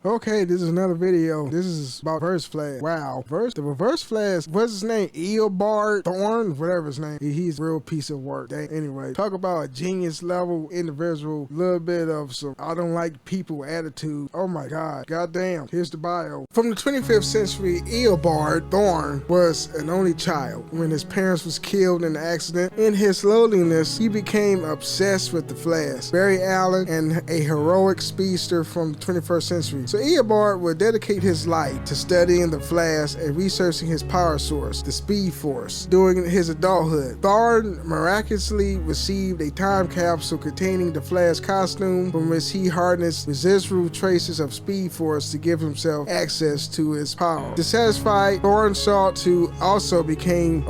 Okay, this is another video. This is about Reverse Flash. Wow. The Reverse Flash, what's his name? Eobard Thorn, whatever his name. He's a real piece of work. Anyway, talk about a genius level individual. Little bit of some I don't like people attitude. Oh my God. Goddamn. Here's the bio. From the 25th century, Eobard Thorn was an only child. When his parents was killed in an accident, in his loneliness, he became obsessed with the Flash, Barry Allen, and a heroic speedster from the 21st century. So Eobard would dedicate his life to studying the Flash and researching his power source, the Speed Force, during his adulthood. Thorn miraculously received a time capsule containing the Flash costume, from which he harnessed residual traces of Speed Force to give himself access to his power. Dissatisfied, Thorn sought to also become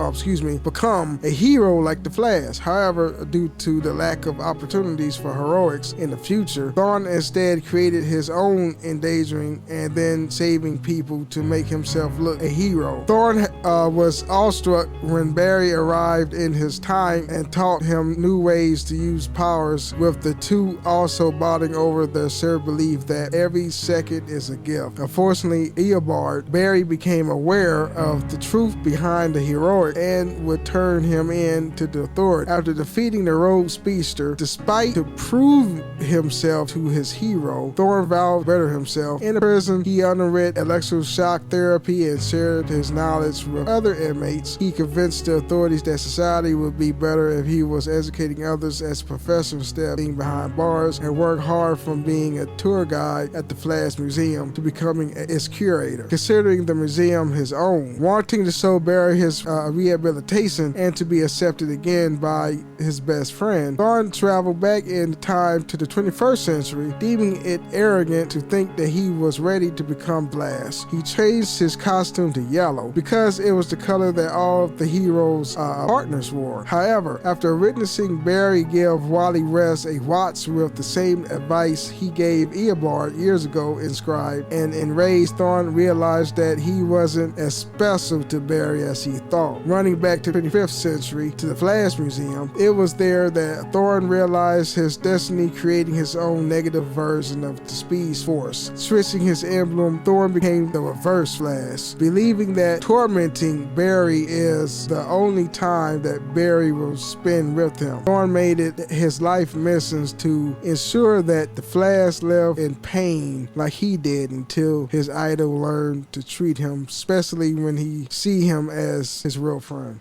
a hero like the Flash. However, due to the lack of opportunities for heroics in the future, Thorn instead created his own endangering and then saving people to make himself look a hero. Thorn was awestruck when Barry arrived in his time and taught him new ways to use powers, with the two also bonding over the shared belief that every second is a gift. Unfortunately, Barry became aware of the truth behind the heroic and would turn him in to the authority. After defeating the rogue speedster, despite to prove himself to his hero, Thorn vowed to better himself. In the prison, he underwent electroshock therapy and shared his knowledge with other inmates. He convinced the authorities that society would be better if he was educating others as a professor instead of being behind bars, and worked hard from being a tour guide at the Flash Museum to becoming its curator, considering the museum his own. Wanting to show Barry his rehabilitation and to be accepted again by his best friend, Thorn traveled back in time to the 21st century, deeming it arrogant to think that he was ready to become Flash. He changed his costume to yellow because it was the color that all of the heroes' partners wore. However, after witnessing Barry give Wally West a watch with the same advice he gave Eobard years ago inscribed, and enraged, Thorn realized that he wasn't as special to Barry as he thought. Running back to the 25th century to the Flash Museum, it was there that Thorn realized his destiny, creating his own negative version of the Speed Force. Switching his emblem, Thorn became the Reverse Flash, believing that tormenting Barry is the only time that Barry will spend with him. Thorn made it his life mission to ensure that the Flash lived in pain like he did until his idol learned to treat him, especially when he see him as his real friend.